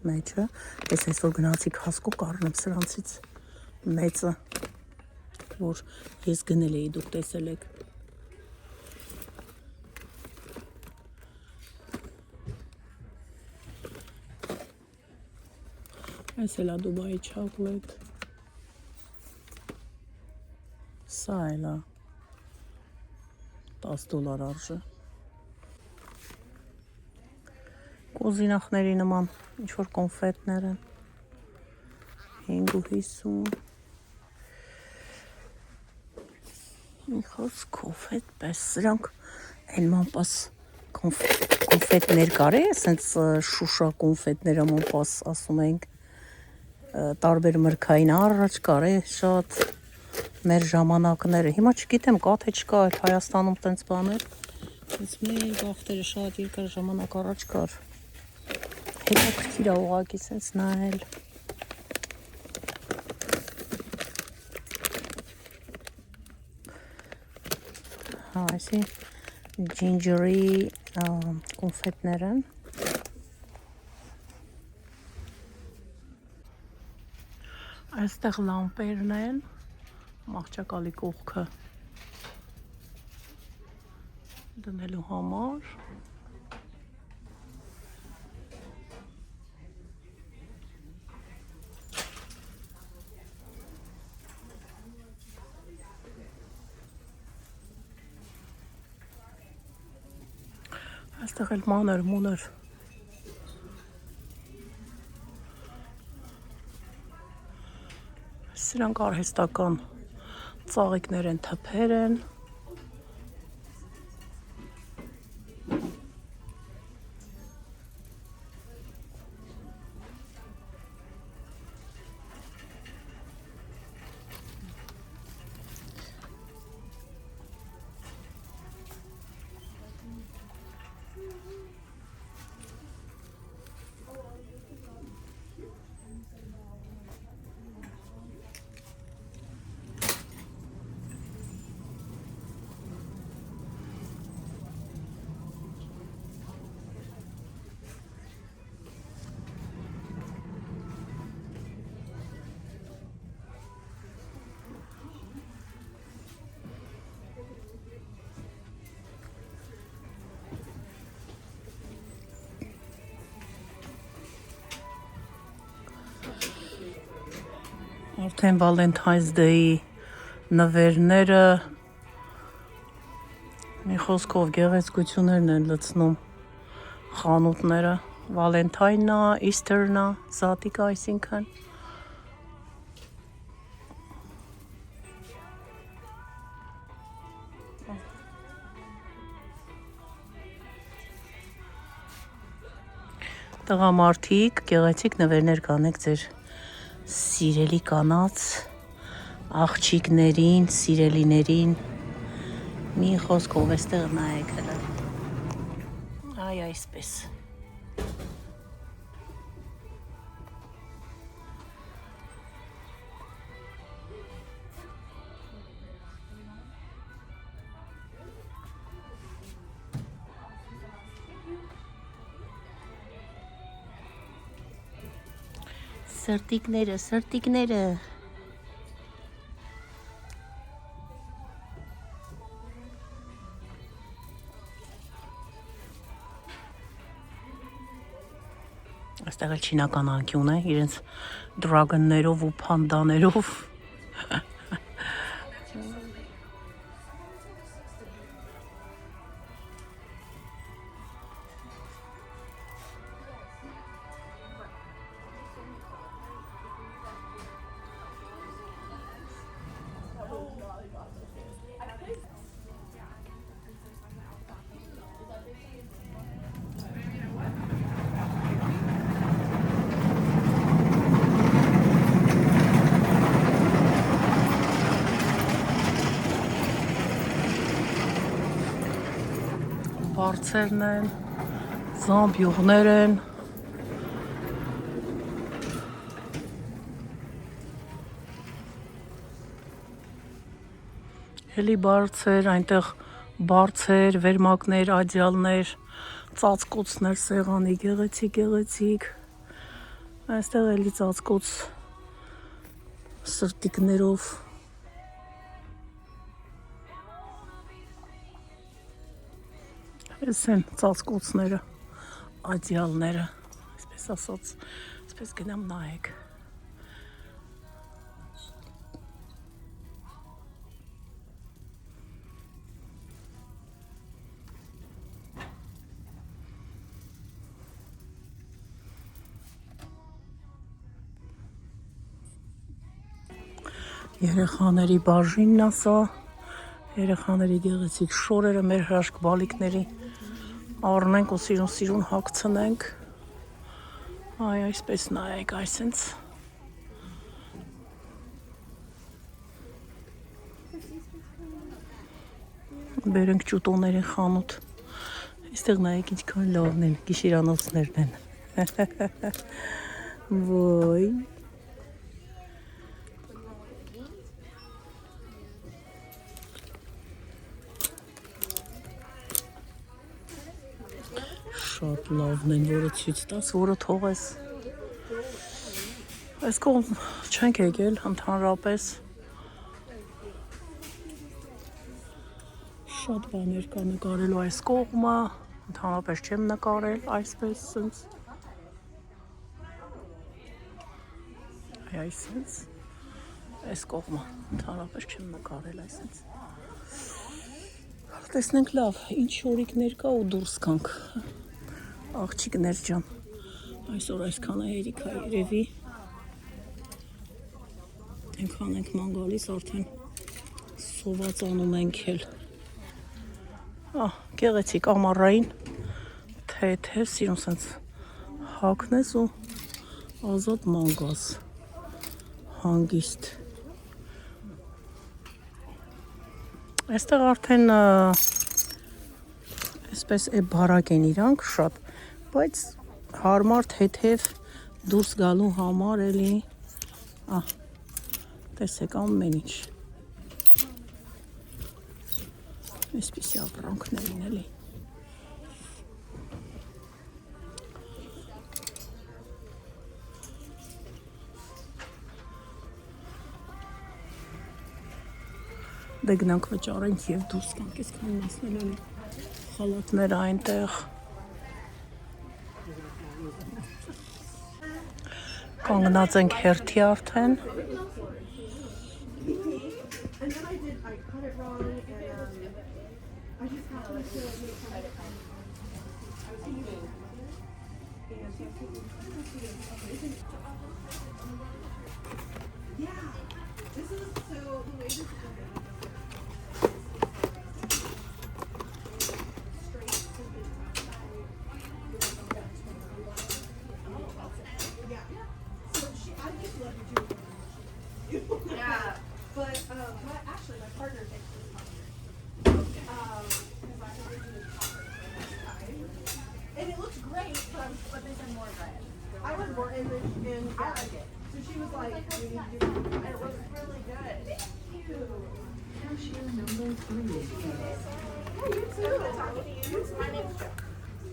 մեջը, ես այսօր գնացի Costco կառնեմ սրանցից մեծը, որ ես գնել էի, դուք տեսել եք, այս էլ է Դուբայի չոկոլադ, սա էլ է, $10 արժե, կոզինախների նման ինչ-որ կոնֆետներ են, 5.50, մի խոսքով հետպես, սրանք են մանպաս կոնֆետներ կարե, սենց շուշա կոնֆետները մանպաս ասում ենք, տարբեր մրգային առաջ կարե շատ, մեր ժամանակները, հիմա չգիտեմ կա թե չկա, Հայաստանում տենց բաներ, բայց մեր բախտերը շատ երկար ժամանակ առաջ կար, հետաքրքիր է ուղղակի սենց նայել, հա, այսի ջինջերի կոնֆետներ են, այստեղ լամպերն են, մահճակալի կողքը դնելու համար, այստեղ էլ մանր մունր, սրանք արհեստական ծաղիկներ են, թփեր են, Արդեն Valentine's Day-ի նվերները մի խոսքով գեղեցկություններն են լցնում խանութները։ Valentine-ը, Easter-ը, Զատիկը այսինքն։ Տղամարդիկ, գեղեցիկ նվերներ կանեք ձեր սիրելի կանանց, աղջիկներին, սիրելիներին։ Մի խոսքով էստեղ նայեք հələ։ Այ այսպես։ Սրտիկները, սրտիկները։ Այստեղ էլ չինական անկյուն է, իրենց դրագոններով ու փանդաներով։ Բարձերն են, զամբյուղներ են։ Էլի բարձր, այնտեղ բարձր, վերմակներ, աջյալներ, ծածկոցներ, սեղանի, գեղեցիկ։ Այստեղ էլի ծածկոց սրտիկներով։ Այս են ծածկոցները, աջյալները, այսպես ասած, այսպես գնամ նայեք։ Երեխաների բաժինն է սա, երեխաների գեղեցիկ շորերը, մեր հրաշք բալիկների առնենք ու սիրուն հագցնենք։ Այ այսպես նայեք, այսենց։ Բերենք ճուտոների խանութ։ Այստեղ նայեք ինչքան լավն են, գիշերանոցներն են։ Ոյ։ Շատ լավն են, որը ցույց տաս, որը թողես։ Այս կողմ չենք եկել ընդհանրապես։ Շատ բաներ կա նկարելու այս կողմը, ընդհանրապես չեմ նկարել այսպես սենց։ Այսպես այս կողմը ընդհանրապես չեմ նկարել այսպես։ Տեսնենք լավ, ինչ շորիկներ կա ու դուրս կանք։ Աղջիկներ ջան, այսօր այսքան է երիքա երևի։ Այնքան ենք ման գալիս, արդեն սոված անում ենք էլ։ Գեղեցիկ ամառային թեթև, սիրուն սենց հագնես ու ազատ ման գաս, հանգիստ։ Այստեղ արդեն այսպես է բարակ են իրանք շատ, բայց հարմար թեթև դուրս գալու համար էլի, տեսեք ամեն ինչ, այսպիսի ապրանքներին էլի։ Դե գնանք վճարենք և դուրս կանք, այսքան մասնել էլի խալատները այնտեղ։ Կանգնած ենք հերթի արդեն։ Yeah, but actually, my partner takes this one. Because I originally bought it for the first time. And it looks great, but they said more red. I was more in I like it. So she was like, "You need to do it." And it looks really good. Thank you. Cashier number 3. Oh, you too. Talking to you. My name's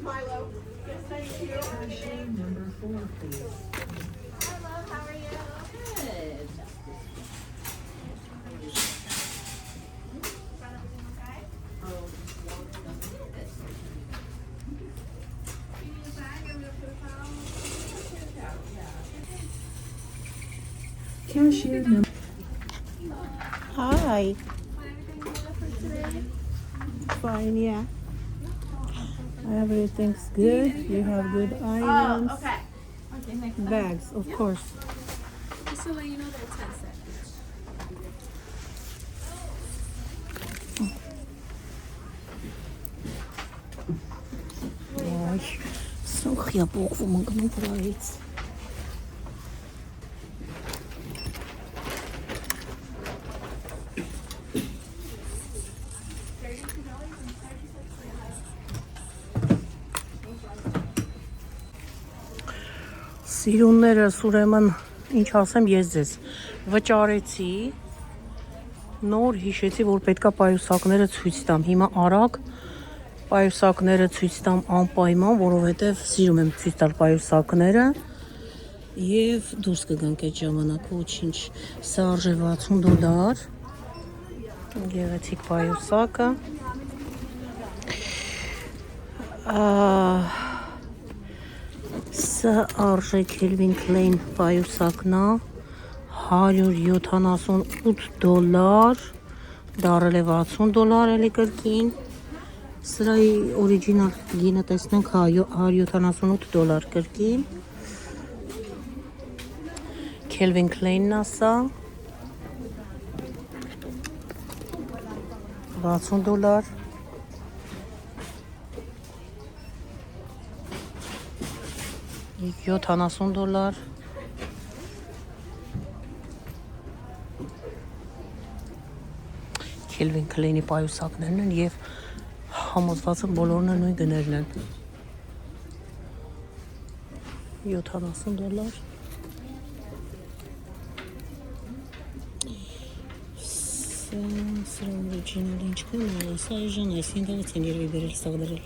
Milo. Yes, thank you. Cashier number 4, please. Hello, how are you? Good. Cashier number. Hi. Fine, yeah. Everything's good. You have good items. Okay. Bags, of course. Just to let you know that it's 10 seconds. Ay, սոխ է բողվում ընկնում վրայից։ Սիրուններս ուրեմն ինչ ասեմ ես ձեզ վճարեցի նոր հիշեցի որ պետքա պայուսակները ցույց տամ հիմա արագ պայուսակները ցույց տամ անպայման որովհետև սիրում եմ ցույց տալ պայուսակները եւ դուրս կգանք այդ ժամանակը ոչինչ սա արժե $60 գեղեցիկ պայուսակը Սա արժե Calvin Klein պայուսակնա $178 դարել է $60 էլի կրկին սրայի օրիջինալ գինը տեսնենք $178 կրկին Calvin Klein-ն սա $60 $70 Calvin Klein-ի պայուսակներն են եւ համոզված եմ բոլորն են նույն գներն են $70 Սա օրիջինալ ինչքան է սա իժան է 5-ից են երևի բերել սա դրել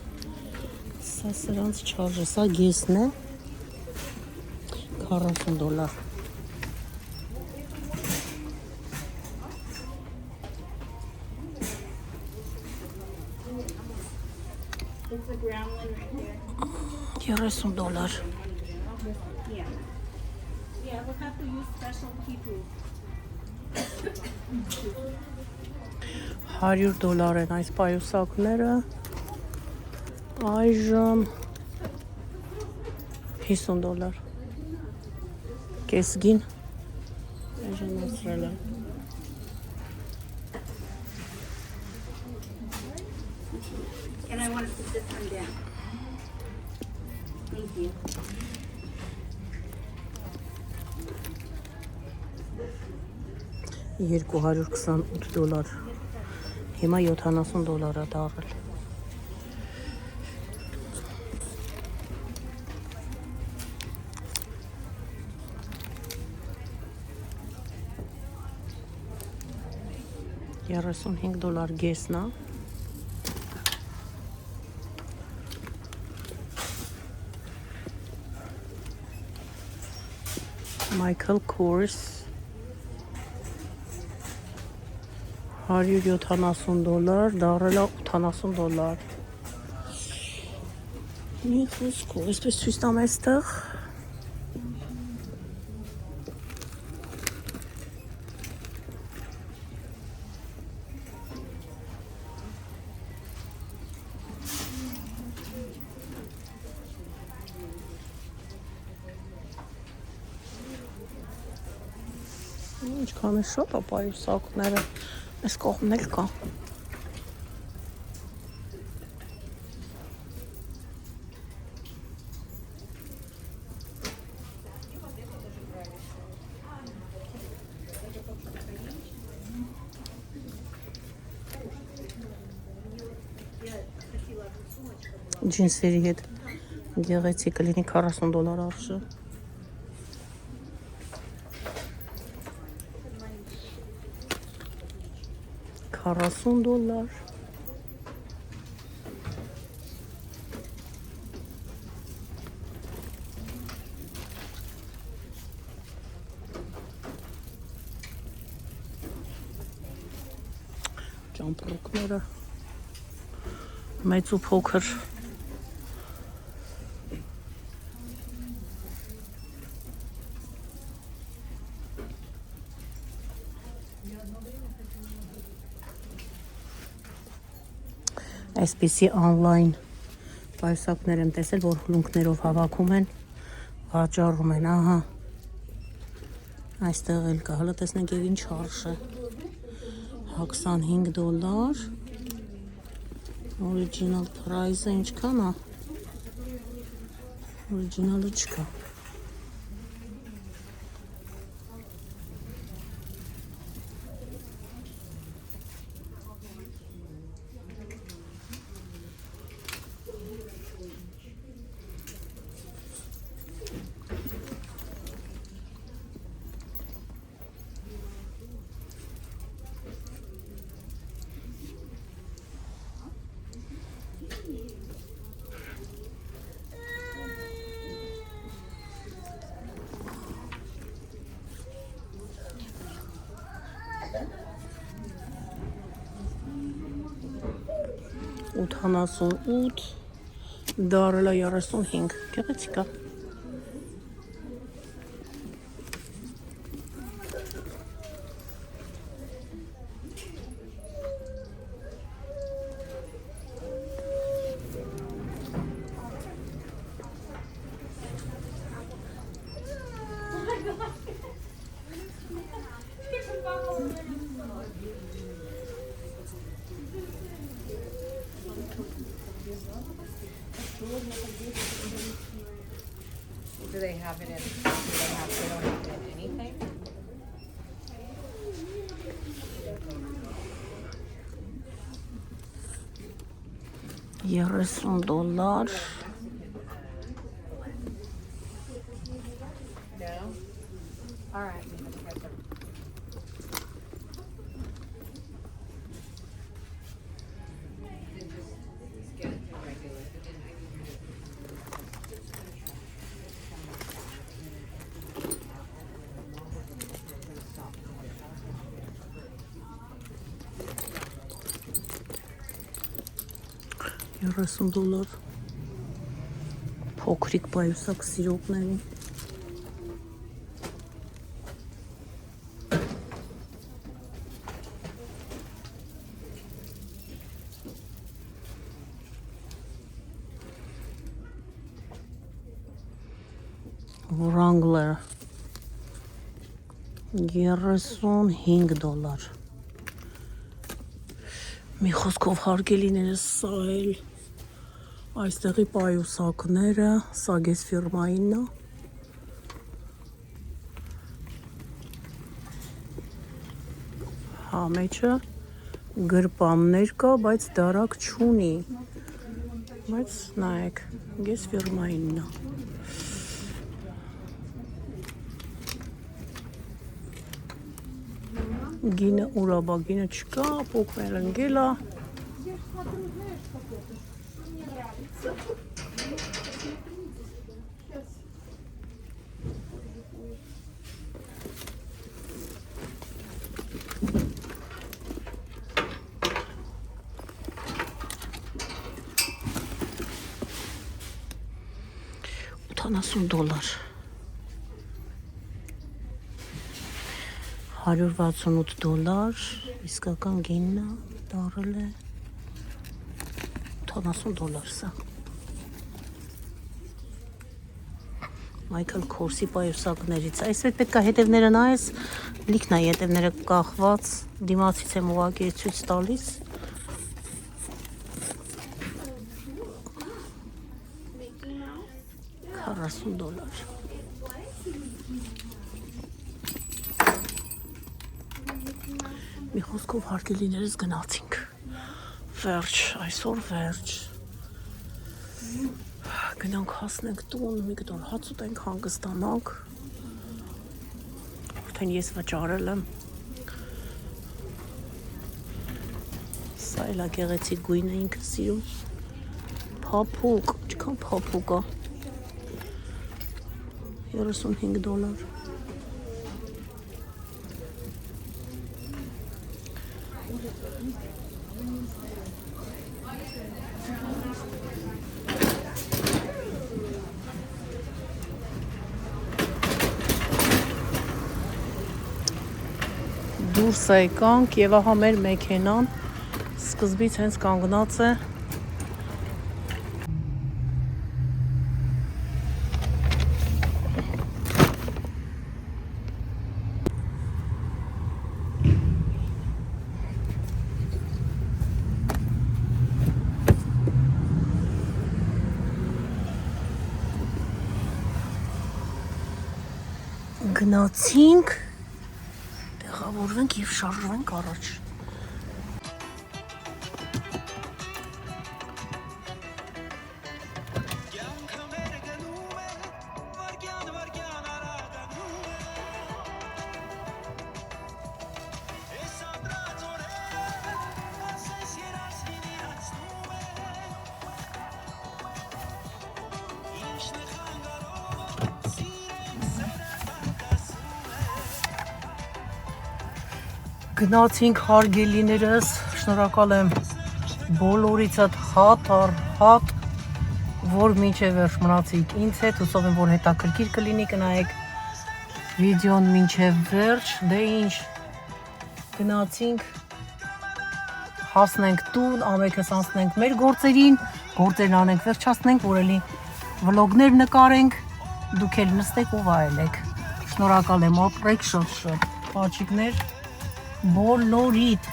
սա սրանց չարժե սա գեսն է $40 It's a ground one right here. $30 Yeah. Yeah, we'll have to use special people. $100 են այս պայուսակները այժմ $50 կեսգին այժմ ասրել եմ And I want to put this one down. Thank you. $228 հիմա $70 է դառել $35 գեսն է Michael Kors $170 դառել է $80 մի խոսքով այսպես ցույց տամ այստեղ Ինչքան է շատ է պայուսակները։ Այս կողմն էլ կա։ Ջինսերի հետ գեղեցիկ կլինի $40 արժե։ $40 ճամպրուկները մեծ ու փոքր այսպիսի on-line պայուսակներ եմ տեսել, որ հլունքներով հավաքում են, վաճառում են, ահա։ Այստեղ էլ կա, հələ տեսնենք եւ ինչ արժ է։ $25 Original price-ը ինչքան է։ Original-ը չկա։ $88 դարելա 35 գեղեցիկ է։ Do they have it in, they don't have it in anything? $30 No? All right. $30 փոքրիկ պայուսակ սիրողներին։ Wrangler $35 Մի խոսքով հարգելիներս սա էլ այստեղի պայուսակները, սա գես ֆիրմայինն է։ Հա, մեջը գրպաններ կա, բայց դարակ չունի։ Բայց նայեք, գես ֆիրմայինն է։ Գինը ուրաբա, գինը չկա, փոքրել ընկել է։ $70 $168 իսկական գինն է, դարել է $70 սա։ Michael Kors-ի պայուսակներից։ Այս պետք է հետևները նայես, Լիքն է ետևները կախված, դիմացից եմ ուղղակի ցույց տալիս։ $40 Մի խոսքով հարկելիներս գնացինք։ Վերջ, այսօր վերջ։ Գնանք հասնենք տուն, մի կտոր հաց ուտենք, հանգստանանք։ Արդեն ես վճարել եմ։ Սա էլ է գեղեցիկ գույնը ինքը սիրում։ Փափուկ, ինչքան փափուկ է։ $35 Դուրս եկանք եւ ահա մեր մեքենան սկզբից հենց կանգնած է գնացինք տեղավորվենք եւ շարժվենք առաջ Գնացինք հարգելիներս, շնորհակալ եմ բոլորիցդ հատ առ հատ, որ մինչև վերջ մնացիք ինձ հետ, հուսով եմ, որ հետաքրքիր կլինի, կնայեք վիդեոն մինչև վերջ, դե ինչ, գնացինք, հասնենք տուն, ամենքս անցնենք մեր գործերին, գործերն անենք վերջացնենք, որ էլի վլոգներ նկարենք, դուք էլ նստեք ու վայելեք, շնորհակալ եմ, ապրեք շատ, պաչիկներ, բոլորիդ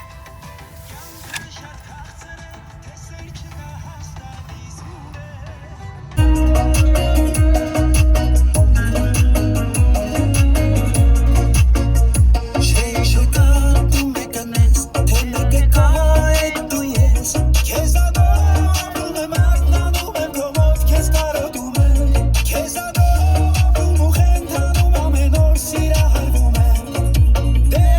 Deve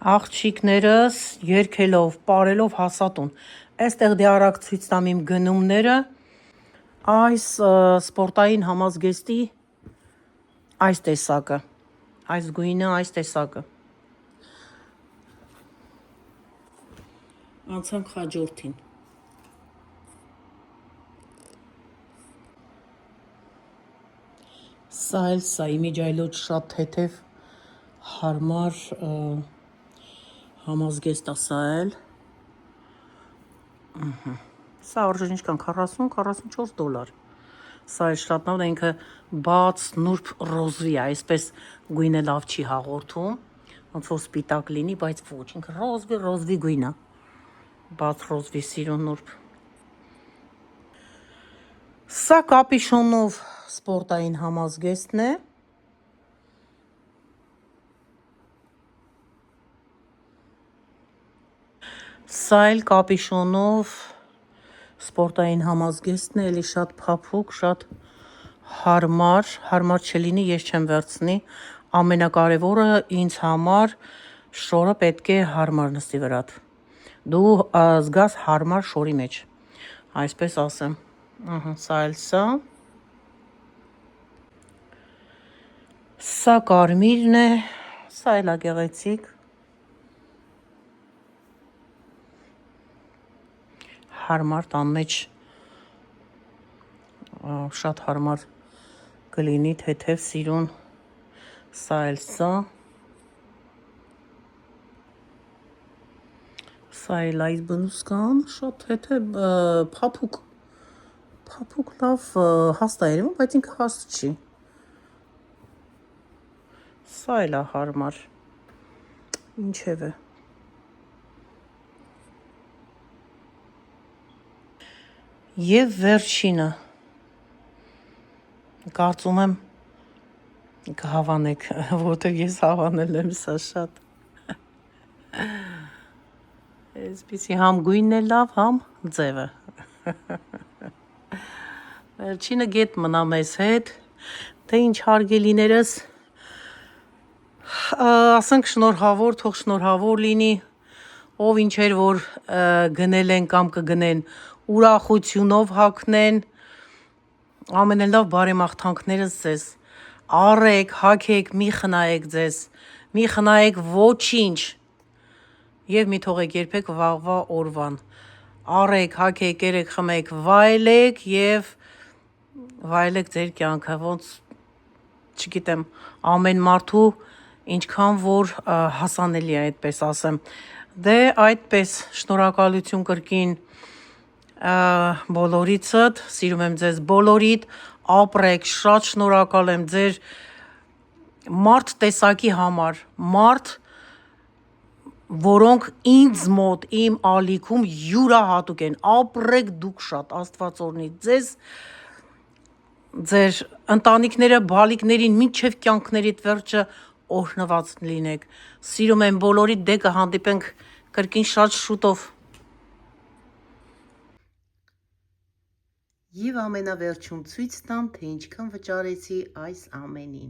Աղջիկներս երկելով, պարելով հասատուն։ Այստեղ դե արագ ցույց տամ իմ գնումները։ Այս սպորտային համազգեստի այս տեսակը, այս գույնը, այս տեսակը։ Անցանք հաջորդին։ Սա իմիջայլոց շատ թեթև հարմար համազգեստ ասա էլ։ Սա արժեն ինչքան 40-44 դոլար։ Սա է շատ նավ, ինքը բաց նուրբ ռոզվի է, այսպես գույնը լավ չի հաղորդում, ոնց որ սպիտակ լինի, բայց ոչ, ինքը ռոզվի գույն է, բաց ռոզվի սիրուն նուրբ։ Սա կապիշոնով սպորտային համազգեստն է։ Սա էլ կապիշոնով սպորտային համազգեստն է, էլի շատ փափուկ, շատ հարմար չլինի, ես չեմ վերցնի, ամենակարևորը ինձ համար շորը պետք է հարմար նստի վրատ, դու զգաս հարմար շորի մեջ, այսպես ասեմ, սա էլ սա կարմիրն է, սա էլ ագեղեցիկ, հարմար տան մեջ շատ հարմար կլինի, թեթև սիրուն, սա էլ սա էլ այս բնուսկան, շատ թեթև փափուկ լավ հաստ է երևում, բայց ինքը հաստ չի, սա էլ է հարմար, ինչև է։ Եվ վերջինը, կարծում եմ կհավանեք, որտեղ ես հավանել եմ սա շատ։ Այսպիսի համ գույնն է լավ, համ ձևը։ Վերջինը գետ մնա մեզ հետ, թե ինչ հարգելիներս, ասենք շնորհավոր, թող շնորհավոր լինի, ով ինչեր որ գնել են կամ կգնեն, ուրախությունով հագնեն, ամենալավ բարեմաղթանքներս ձեզ, առեք, հագեք, մի խնայեք ձեզ, մի խնայեք ոչինչ, և մի թողեք երբեք վաղվա օրվան, առեք, հագեք, կերեք, խմեք, վայելեք և վայելեք ձեր կյանքը, ոնց չգիտեմ, ամեն մարդու ինչքան որ հասանելի է, այդպես ասեմ, դե այդպես շնորհակալություն կրկին բոլորիցդ, սիրում եմ ձեզ բոլորիդ, ապրեք, շատ շնորհակալ եմ ձեր մարդ տեսակի համար, մարդ, որոնք ինձ մոտ, իմ ալիքում յուրահատուկ են, ապրեք դուք շատ, Աստված օրհնի ձեզ, ձեր ընտանիքները, բալիկներին, մինչև կյանքներիդ վերջը օրհնված լինեք, սիրում եմ բոլորիդ, դե կհանդիպենք կրկին շատ շուտով։ Եվ ամենավերջում ցույց տամ, թե ինչքան վճարեցի այս ամենին։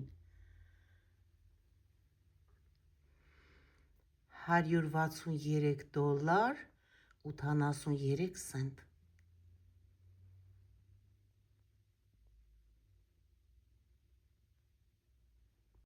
$163.83 cent։